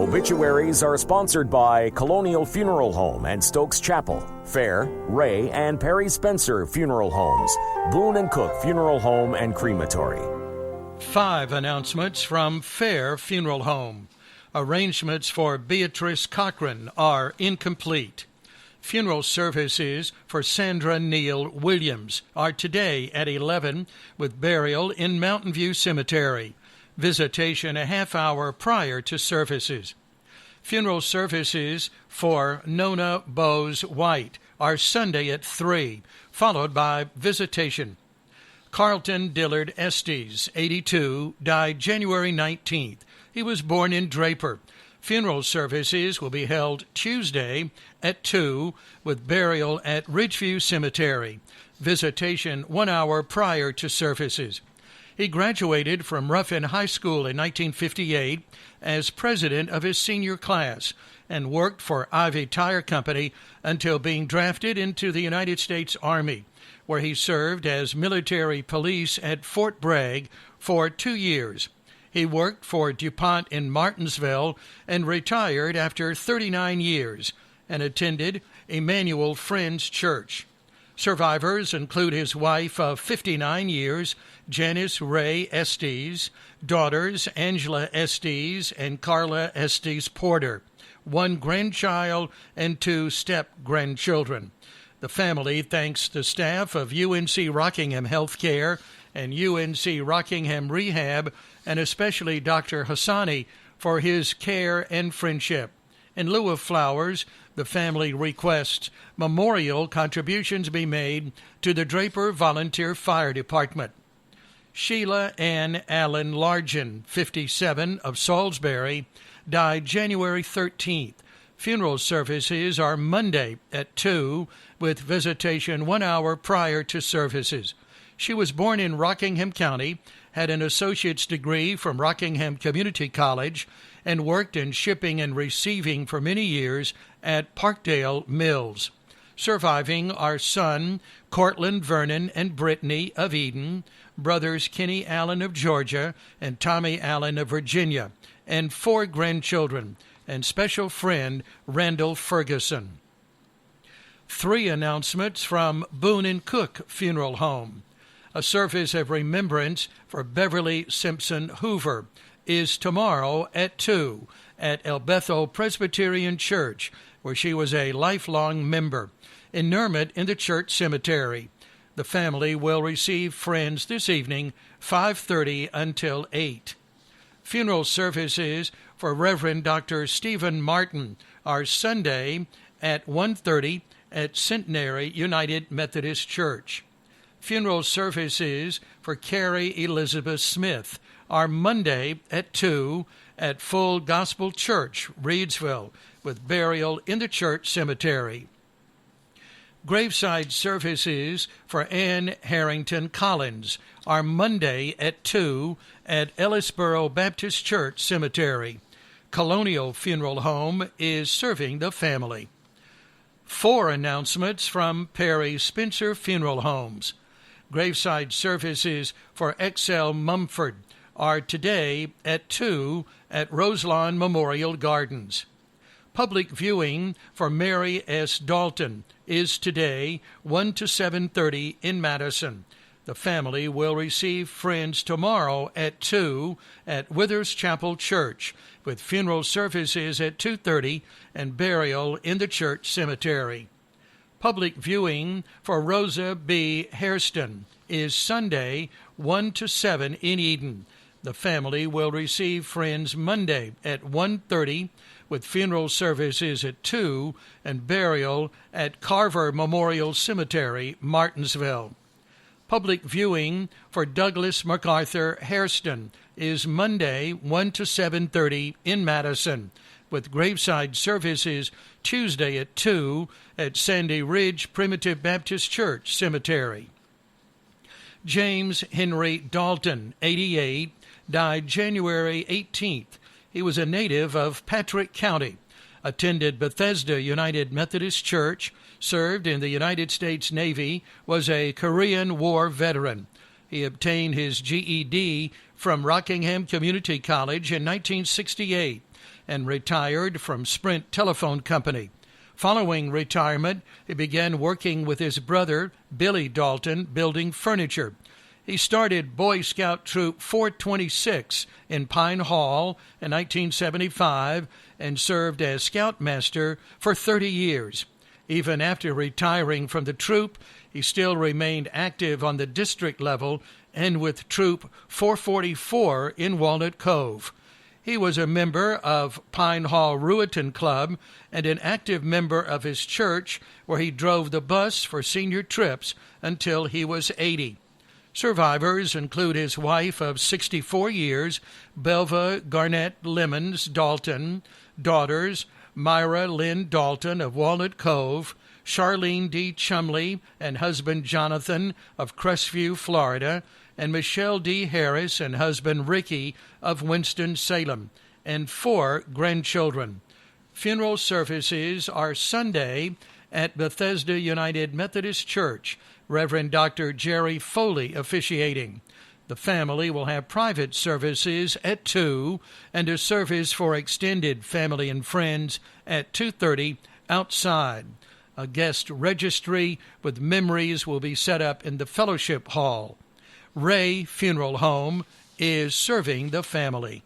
Obituaries are sponsored by Colonial Funeral Home and Stokes Chapel, Fair, Ray, and Perry Spencer Funeral Homes, Boone and Cook Funeral Home and Crematory. 5 announcements from Fair Funeral Home. Arrangements for Beatrice Cochran are incomplete. Funeral services for Sandra Neal Williams are today at 11 with burial in Mountain View Cemetery. Visitation a half hour prior to services. Funeral services for Nona Bose White are Sunday at 3, followed by visitation. Carlton Dillard Estes, 82, died January 19th. He was born in Draper. Funeral services will be held Tuesday at 2 with burial at Ridgeview Cemetery. Visitation 1 hour prior to services. He graduated from Ruffin High School in 1958 as president of his senior class and worked for Ivy Tire Company until being drafted into the United States Army, where he served as military police at Fort Bragg for 2 years. He worked for DuPont in Martinsville and retired after 39 years and attended Emmanuel Friends Church. Survivors include his wife of 59 years, Janice Ray Estes, daughters Angela Estes and Carla Estes Porter, 1 grandchild and 2 step-grandchildren. The family thanks the staff of UNC Rockingham Healthcare and UNC Rockingham Rehab, and especially Dr. Hassani for his care and friendship. In lieu of flowers, the family requests memorial contributions be made to the Draper Volunteer Fire Department. Sheila Ann Allen Largen, 57, of Salisbury, died January 13th. Funeral services are Monday at 2, with visitation 1 hour prior to services. She was born in Rockingham County, had an associate's degree from Rockingham Community College, and worked in shipping and receiving for many years at Parkdale Mills. Surviving are son Cortland Vernon and Brittany of Eden, brothers Kenny Allen of Georgia and Tommy Allen of Virginia, and 4 grandchildren, and special friend Randall Ferguson. 3 announcements from Boone and Cook Funeral Home. A service of remembrance for Beverly Simpson Hoover is tomorrow at 2 at El Bethel Presbyterian Church, where she was a lifelong member, interment in the church cemetery. The family will receive friends this evening, 5:30 until 8. Funeral services for Reverend Dr. Stephen Martin are Sunday at 1:30 at Centenary United Methodist Church. Funeral services for Carrie Elizabeth Smith are Monday at 2 at Full Gospel Church, Reedsville, with burial in the church cemetery. Graveside services for Ann Harrington Collins are Monday at 2 at Ellisboro Baptist Church Cemetery. Colonial Funeral Home is serving the family. 4 announcements from Perry Spencer Funeral Homes. Graveside services for Excel Mumford are today at 2 at Roselawn Memorial Gardens. Public viewing for Mary S. Dalton is today 1 to 7:30 in Madison. The family will receive friends tomorrow at 2 at Withers Chapel Church, with funeral services at 2:30 and burial in the church cemetery. Public viewing for Rosa B. Hairston is Sunday 1 to 7 in Eden. The family will receive friends Monday at 1:30 with funeral services at 2 and burial at Carver Memorial Cemetery, Martinsville. Public viewing for Douglas MacArthur Hairston is Monday 1 to 7:30 in Madison, with graveside services Tuesday at 2 at Sandy Ridge Primitive Baptist Church Cemetery. James Henry Dalton, 88, died January 18th. He was a native of Patrick County, attended Bethesda United Methodist Church, served in the United States Navy, was a Korean War veteran. He obtained his GED from Rockingham Community College in 1968 and retired from Sprint Telephone Company. Following retirement, he began working with his brother, Billy Dalton, building furniture. He started Boy Scout Troop 426 in Pine Hall in 1975 and served as Scoutmaster for 30 years. Even after retiring from the troop, he still remained active on the district level and with Troop 444 in Walnut Cove. He was a member of Pine Hall Ruetan Club and an active member of his church, where he drove the bus for senior trips until he was 80. Survivors include his wife of 64 years, Belva Garnett Lemons Dalton, daughters Myra Lynn Dalton of Walnut Cove, Charlene D. Chumley and husband Jonathan of Crestview, Florida, and Michelle D. Harris and husband Ricky of Winston-Salem, and 4 grandchildren. Funeral services are Sunday at Bethesda United Methodist Church, Reverend Dr. Jerry Foley officiating. The family will have private services at 2 and a service for extended family and friends at 2:30 outside. A guest registry with memories will be set up in the fellowship hall. Ray Funeral Home is serving the family.